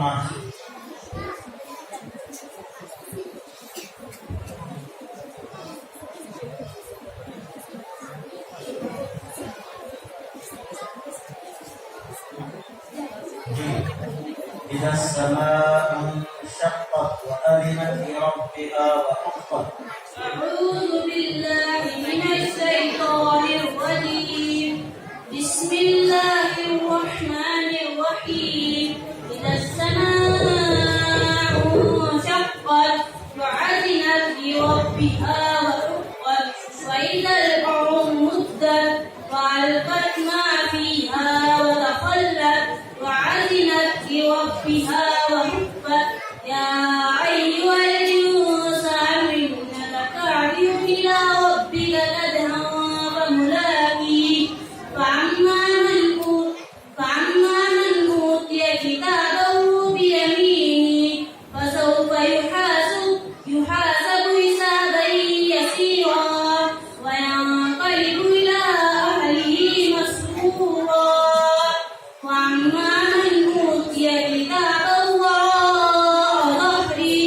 5। إذا السماء انشقت وأذنت لربها وحقت. أعوذ بالله من الشيطان الرجيم. بسم الله الرحمن الرحيم. إذا السماء انشقت وأذنت لربها وحقت. وإذا الأرض مدت وألقت ما فيها وتخلت وأذنت لربها وحقت. يا أيها الإنسان إنك كادح إلى ربك كدحا فملاقيه. فأما من أوتي كتابه بيمينه فسوف يحاسب حسابا يسيرا وينقلب إلى أهله مسرورا. وأما من أوتي كتابه وراء ظهره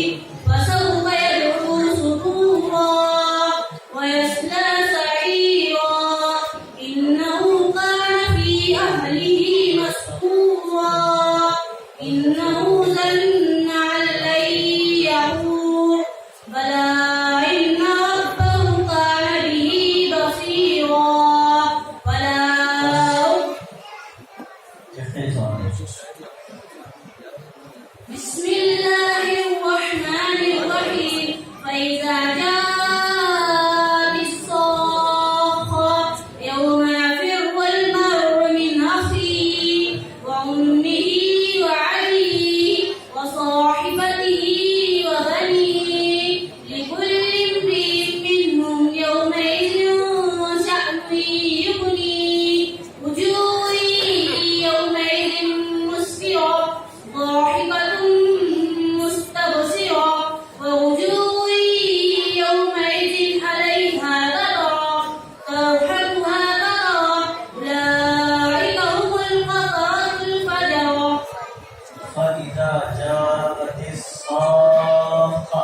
فسوف يدعو ثبورا ويصلى سعيرا إنه كان في أهله مسرورا. إنه ظن أن لن يحور بلى إن ربه كان به بصيرا. ولا بسم الله الرحمن الرحيم. فإذا جاءت الصاخة يوم يفر المرء من أخيه وأمه وأبيه وصاحبته وبنيه لكل امرئ منهم يومئذ شأن يغنيه. وجوه يومئذ مسفرة ضاحكة مستبصرة ووجوه يومئذ عليها غبرة ترهقها قترة أولئك هم الكفرة الفجرة. فإذا جاءت الصاخة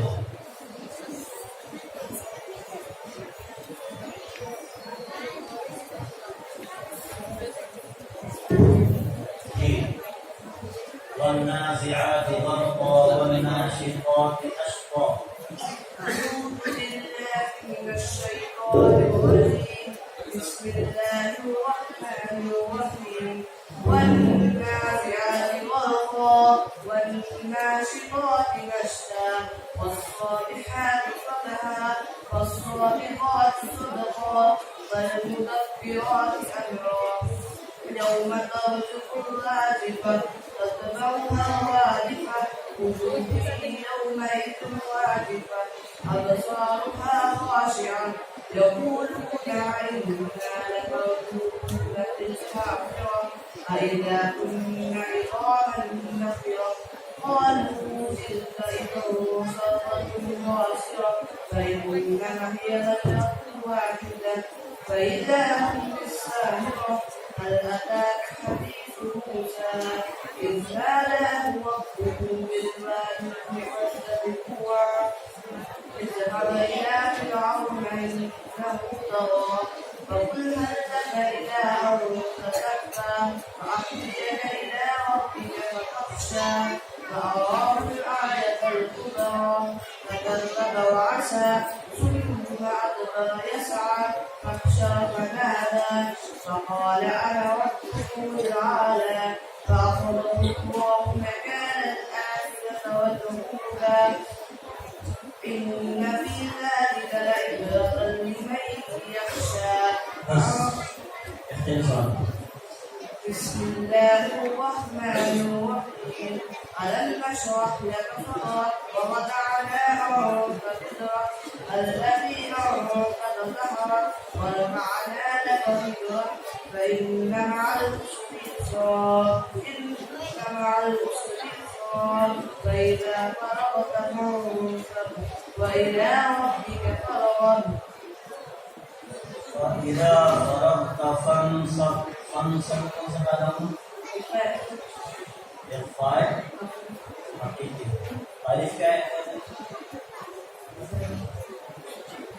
2। والنازعات غرقا والناشطات نشطا. أعوذ بالله من الشيطان الرجيم. بسم الله الرحمن الرحيم. والنازعات غرقا والناشطات نشطا والصالحات صبحا والصادقات صدقا والمدبرات أمرا. يوم ترجف الرادفة تتبعها رادفة وجوه يومئذ رادفة أبصارها خاشعة يقولون إنا لمردودون في الحافرة أإذا كنا عظاما نخرة. قالوا تلك إذا كرة خاسرة فإنما هي زجرة واحدة فإذا هم بالساهرة. هل أتاك حديث موسى إذ ناداه ربه بالواد المقدس طوى اذهب إلى فرعون إنه طغى فقل هل لك إلى أن تزكى وأهديك إلى ربك فتخشى. فأراه الآية الكبرى فكذب وعصى ثم أدبر يسعى فحشر فنادى فقال أنا ربكم الأعلى. فأخذه الله مكان الآخرة والأولى. إن في ذلك لعبرة لمن يخشى. بسم الله الرحمن الرحيم. ألم نشرح لك صدرك ووضعنا عنك وزرك الذي أنقض ظهرت ورفعنا لك ذكرك فإن مع العسر يسرا إن مع العسر يسرا فإذا فرغت فانصب وإلى ربك فارغب وإذا فرغت فانصب فانصب sekarang yang five hakiki alif kayak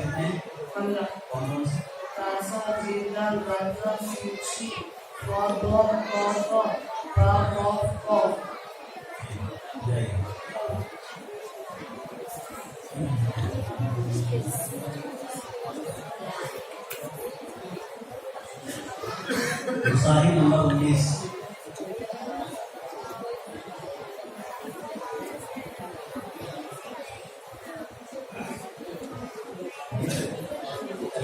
ini 15 kondom Rasa Jidan Raja Suci Kodok Kodok Kodok jadi Usahi nomor 19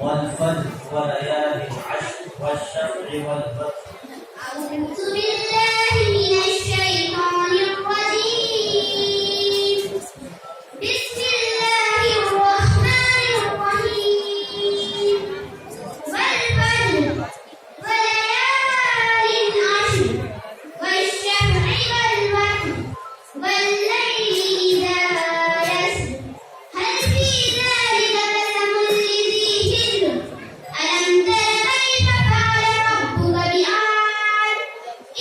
والفجر وليال العشر والشفع والوتر أعوذ بالله من الشيطان الرجيم بسم الله الرحمن الرحيم والفجر وليال عشر والشفع والوتر والليل إذا يسر هل في ذلك قسم لذي حجر ألم تر كيف فعل ربك بعاد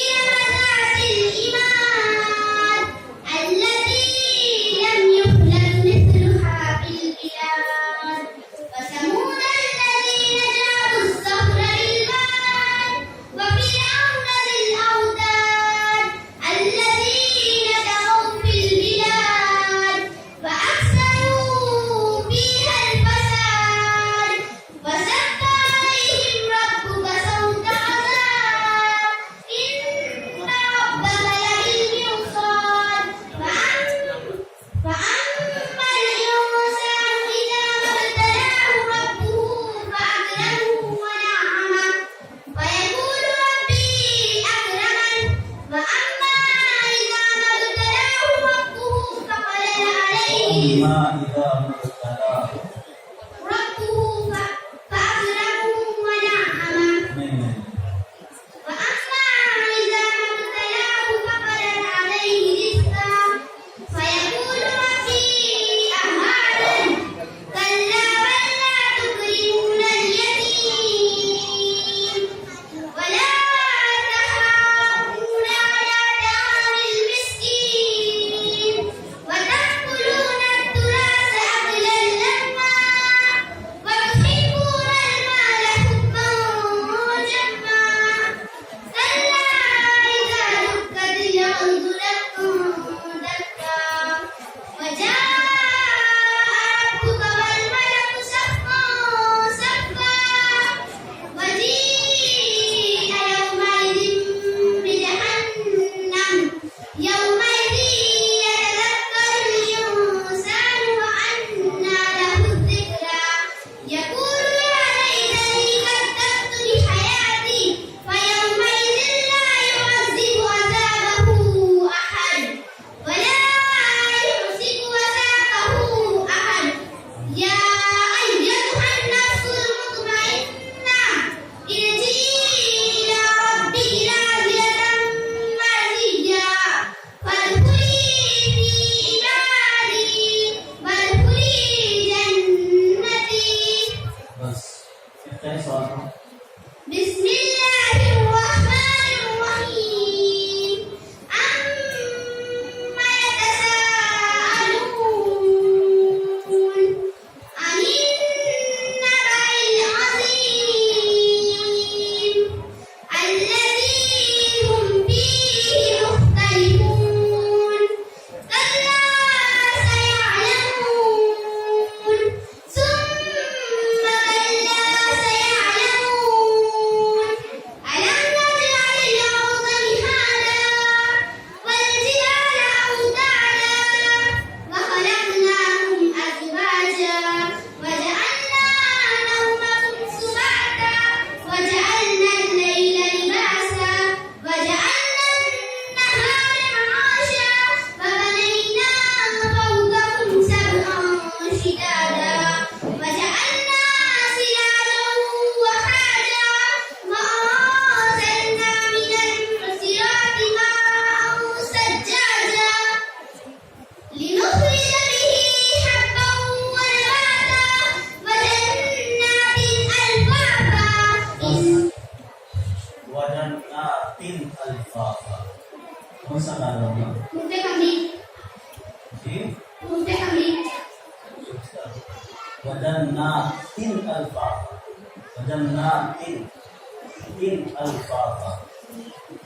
إرم ذات العماد التي لم يخلق مثلها في البلاد وثمود الذين جابوا الصخر بالواد وفرعون ذي الأوتاد الذين طغوا في البلاد فأكثروا فيها الفساد وسب عليهم ربك صوت عذاب إن ربك لبالمرصاد فأما الإنسان إذا ما ابتلاه ربه فأكرمه ونعمه فيقول ربي أكرمن وأما إذا ما ابتلاه ربه فقدر عليه وما إذا مبتلاه ربه فأكرمه ونعمه من وأما إذا ما ابتلاه فقدر عليه رزقه فيقول ربي أهانن كلا بل لا تكرمون اليتيم ولا تحاضون على طعام المسكين وتأكلون التراث Aroma. Huruf kami. Ji. Huruf kami. Wajannatin al-fafa. Wajannatin. Tin al-fafa.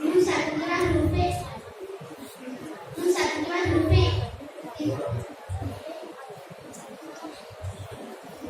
Nun satu keras huruf. Nun satu keras huruf.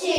6.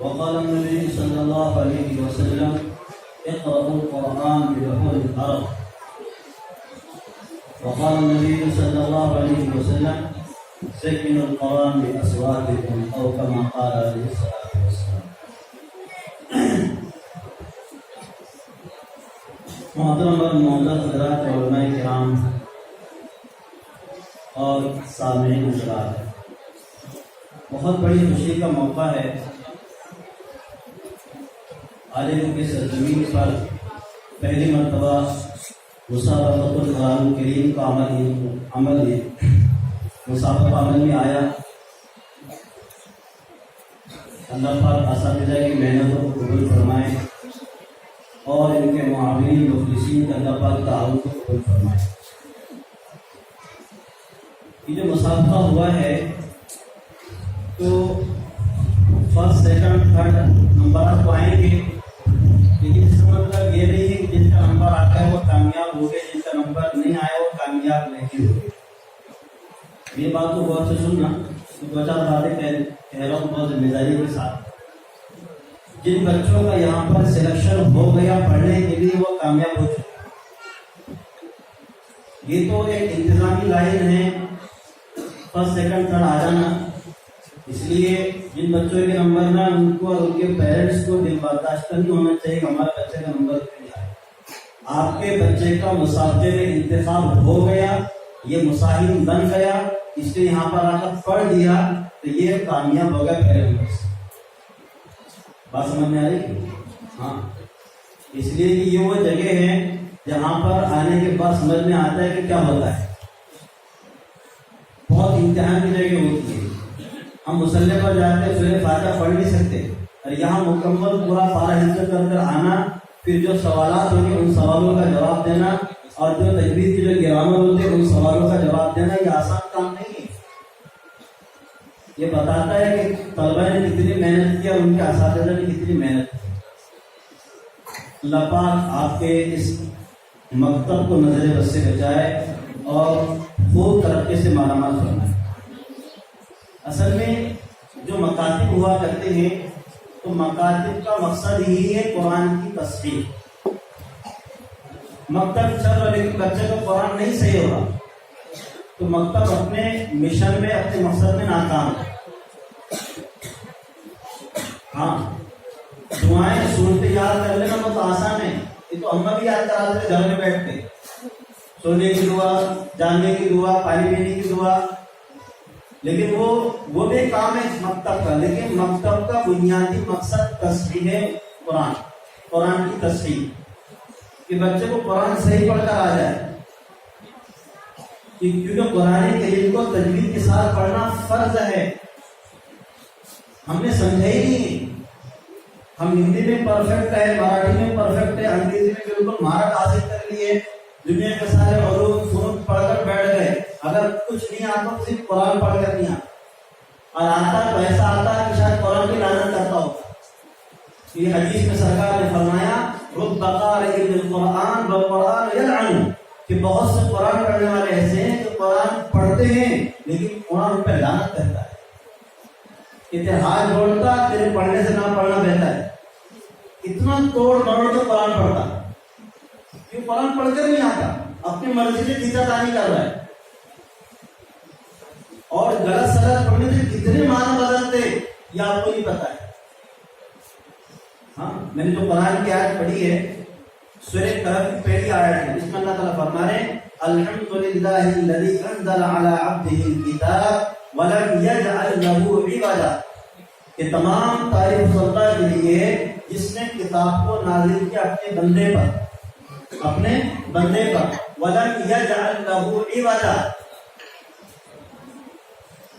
وقال النبي صلى الله عليه وسلم اقرأوا القرآن بلحون العرب. وقال النبي صلى الله عليه وسلم زينوا القرآن بأصواتكم أو كما قال عليه الصلاة والسلام. محترم اور معزز حضرات علماء کرام اور سامعین حضرات، بہت بڑی خوشی کا موقع ہے عالم کی سرزمین پر پہلی مرتبہ مسابقۃ القرآن الکریم کا مسابقہ عمل میں آیا۔ اللہ پاک اساتذہ کی محنتوں کو قبول فرمائے اور ان کے معاونین مخلصین کا اللہ پاک تعاون کو قبول فرمائے۔ یہ جو مسابقہ ہوا ہے تو فرسٹ سیکنڈ تھرڈ نمبر تو آئیں گے، لیکن اس کا مطلب یہ نہیں ہے کہ جن کا نمبر آتا ہے وہ کامیاب ہو گئے، جن کا نمبر نہیں آیا وہ کامیاب نہیں ہوگے۔ یہ بات کو غور سے سننا، دو چار باتیں کہہ رہا ہوں بہت ذمہ داری کے ساتھ۔ جن بچوں کا یہاں پر سلیکشن ہو گیا پڑھنے کے لیے وہ کامیاب ہو چکے۔ یہ تو ایک انتظامی لائن ہے، فرسٹ سیکنڈ تھرڈ آ جانا۔ اس لیے جن بچوں کے نمبر نہ ان کو اور ان کے پیرنٹس کو دل برداشت نہیں ہونا چاہیے کہ ہمارے بچے کا نمبر نہیں آئے۔ آپ کے بچے کا مسابقے میں انتخاب ہو گیا، یہ مساہم بن گیا، اس لیے یہاں پر آ کر پڑھ دیا تو یہ کامیاب ہوگا پہلے نمبر سے۔ بات سمجھ میں آ رہی؟ ہاں، اس لیے کہ یہ وہ جگہ ہے جہاں پر آنے کے بعد سمجھ میں آتا ہے کہ کیا ہوتا ہے۔ بہت امتحان کی جگہ ہوتی ہے۔ ہم مصلی پر جاتے ہیں، سورہ فاتحہ پڑھ نہیں سکتے، اور یہاں مکمل پورا پارہ حفظ کر آنا، پھر جو سوالات ہوں گے ان سوالوں کا جواب دینا، اور جو تجوید کے جو گرامر ہوتے ہیں ان سوالوں کا جواب دینا، یہ آسان کام نہیں ہے۔ یہ بتاتا ہے کہ طلبہ نے کتنی محنت کی اور ان کے اساتذہ نے کتنی محنت کی۔ اللہ پاک آپ کے اس مکتب کو نظر بد سے بچائے اور خوب ترقی سے مالا مال فرمائے۔ اصل میں جو مکاتب ہوا کرتے ہیں تو مکاتب کا مقصد ہی ہے قرآن کی تصحیح۔ مکتب چل رہا لیکن بچے کو قرآن نہیں صحیح ہو رہا تو مکتب اپنے مشن میں اپنے مقصد میں ناکام ہے۔ ہاں، دعائیں صورتیں یاد کر لینا بہت آسان ہے، یہ تو ہم بھی یاد کرا دیتے گھر میں بیٹھ کے، سونے کی دعا، جاننے کی دعا، پانی پینے کی دعا، لیکن وہ بھی کام ہے مکتب کا۔ لیکن مکتب کا بنیادی مقصد تصحیح ہے، قرآن کی تصحیح، کہ بچے کو قرآن صحیح پڑھ کر آ جائے، کیونکہ قرآن کریم کو تجوید کے ساتھ پڑھنا فرض ہے۔ ہم نے سمجھا ہی نہیں، ہم ہندی میں پرفیکٹ ہے، مراٹھی میں پرفیکٹ ہے، انگریزی میں بالکل مہارت حاصل کر لیے، دنیا کے سارے علوم فنون پڑھ کر بیٹھ گئے، اگر کچھ نہیں آتا تو صرف قرآن پڑھ کر نہیں آتا، اور آتا تو ایسا آتا ہے کہ شاید قرآن کی لعنت کرتا ہوتا۔ یہ حدیث میں سرکار نے فرمایا رب قارئ بالقرآن والقرآن یلعن، کہ بہت سے قرآن پڑھنے والے ایسے ہیں جو قرآن پڑھتے ہیں لیکن قرآن ان پہ لعنت کرتا ہے، اتحاد جوڑتا تیرے پڑھنے سے نہ پڑھنا بہتر ہے۔ اتنا توڑ مروڑ تو قرآن پڑھتا، کیوں قرآن پڑھ کر نہیں آتا، اپنی مرضی سے کھینچا تانی کر رہا ہے، اور غلط سلط پڑھنے سے کتنے معنی بدلتے یہ آپ کو نہیں پتا ہے۔ ہاں، میں نے جو قرآن کی آیت پڑھی ہے سورہ کہف کی پہلی آیت ہے، جس میں اللہ تعالیٰ فرما رہے ہیں الحمدللہ الذی انزل علی عبدہ الکتاب ولم یجعل لہ عوجا، کہ تمام تعریف اللہ کے لیے جس نے کتاب کو نازل کیا اپنے بندے پر ولم یجعل لہ عوجا،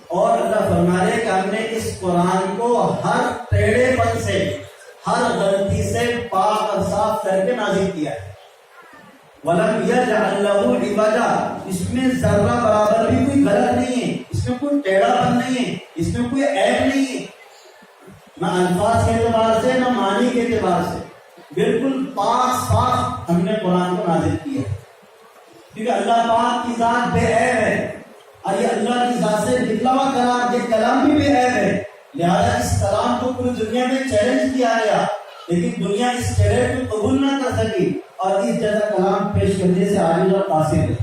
اور اللہ فرما رہے کہ ہم نے اس قرآن کو ہر ٹیڑھے پن سے، ہر غلطی سے پاک اور صاف کر کے نازل کیا ہے۔ وَلَمْ يَجْعَلْ لَهُ عِوَجًا، اس میں ذرہ برابر بھی کوئی غلط نہیں ہے، اس میں کوئی ٹیڑھا پن نہیں ہے، اس میں کوئی عیب نہیں ہے، نہ الفاظ کے اعتبار سے نہ معنی کے اعتبار سے، بالکل پاک صاف ہم نے قرآن کو نازل کیا ہے، کیونکہ اللہ پاک کی ذات بے عیب ہے، اور یہ اللہ کی ذات سے نکلا ہوا کلام، یہ کلام بھی بے عیب ہے، لہذا اس کلام کو پوری دنیا میں چیلنج کیا گیا، لیکن دنیا اس چیلنج کو قبول نہ کر سکی، اور اس جیسا کلام پیش کرنے سے عاجز اور قاصر ہے۔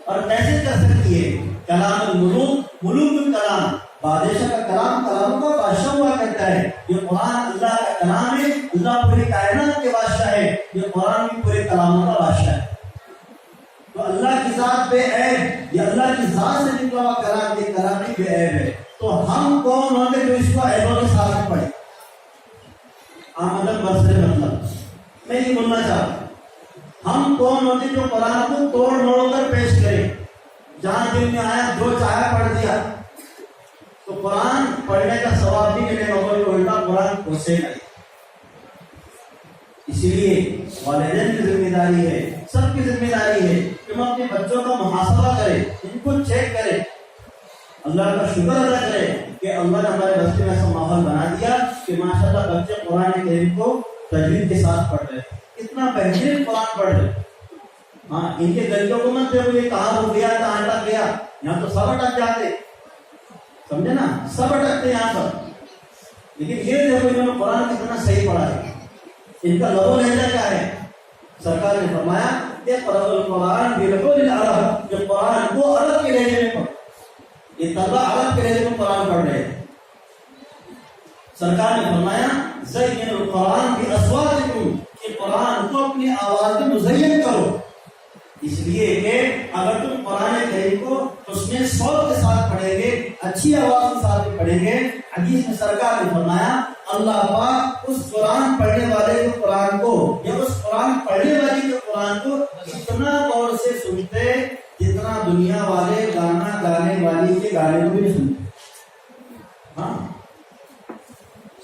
اور کیسے کر سکتی ہے؟ کلام الملوک، ملوک الکلام، بادشاہ کا کلام کلاموں کا بادشاہ ہوا کرتا ہے. یہ قرآن اللہ کا کلام ہے, اللہ پوری کائنات کے بادشاہ ہے, یہ قرآن بھی پورے کلاموں کا بادشاہ ہے. تو اللہ کی ذات بے عیب, یہ اللہ کی ذات سے نکلا ہوا کلام, یہ کلام بھی بے عیب ہے. تو ہم کون ہوں گے جو اس کو عیبوں کے ساتھ پڑھیں؟ آمدن برسرے مطلب میں یہ بولنا چاہتا ہوں, ہم کون ہوتے جو قرآن کو توڑ موڑ کر پیش کریں, جہاں دل میں آیا جو چاہا پڑھ دیا. تو قرآن پڑھنے کا ثواب بھی ملے گا, الٹا قرآن پوچھے گا. اسی لیے والدین کی ذمہ داری ہے, سب کی ذمہ داری ہے کہ ہم اپنے بچوں کا محاسبہ کریں, ان کو چیک کریں, اللہ کا شکر ادا کریں کہ اللہ نے ہمارے بچے میں ایسا ماحول بنا دیا کہ ماشاءاللہ بچے قرآن کریم کو تجوید کے ساتھ پڑھ رہے, اتنا بہترین قرآن پڑھ رہے. ہاں, ان کے گلجوں کو مت دیکھو یہ کہاں ہو گیا کہاں اٹک گیا, یہاں تو سب اٹک جاتے, سمجھے نا, سب اٹکتے یہاں پر. لیکن یہ دیکھو انہوں نے قرآن کتنا صحیح پڑھا ہے, ان کا لغو لہجہ کیا ہے. سرکار نے فرمایا اقرأ القرآن بلغت العرب, جو قرآن کو عرب کے لہجے میں پڑھ, یہ طلبہ عرب کے لہجے میں قرآن پڑھ رہے ہیں. سرکار نے فرمایا زین القرآن باصواتکم, کہ قرآن کو اپنی آواز میں مزین کرو. اس لیے کہ اگر تم قرآن کریم کو حسن صوت کے ساتھ پڑھیں گے, اچھی آواز کے ساتھ پڑھیں گے, حدیث میں سرکار نے فرمایا اللہ پاک اس قرآن پڑھنے والے کے قرآن کو یا اس قرآن پڑھنے والی کے قرآن کو اتنا غور سے سنتے جتنا دنیا والے گانا گانے والی کے گانے کو بھی نہیں سنتے. ہاں,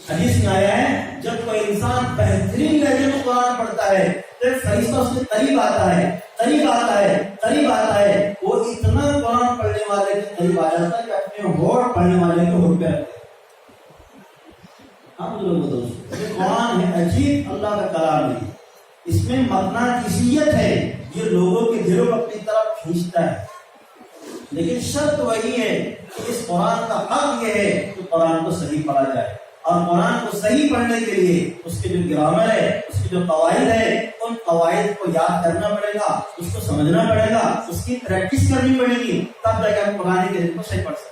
حدیث میں آیا ہے جب کوئی انسان بہترین لہجے میں قرآن پڑھتا ہے تو فرشتہ اس کے قریب آتا ہے, قریب آتا ہے, قریب آتا ہے. وہ اتنا قرآن پڑھنے والے کے قریب آ جاتا ہے کہ اپنے ہونٹ پڑھنے والے کے ہونٹ پہ رکھتے ہیں. آپ لوگ دوست, قرآن ہے عجیب اللہ کا کلام ہے, اس میں مقناطیسیت ہے, یہ لوگوں کے دلوں کو اپنی طرف کھینچتا ہے. لیکن شرط وہی ہے کہ اس قرآن کا حق یہ ہے کہ قرآن کو صحیح پڑھا جائے, اور قرآن کو صحیح پڑھنے کے لیے اس کے جو گرامر ہے, اس کے جو قواعد ہے, ان قواعد کو یاد کرنا پڑے گا, اس کو سمجھنا پڑے گا, اس کی پریکٹس کرنی پڑے گی, تب جا کے ہم قرآن کریم کو صحیح پڑھ سکتے ہیں.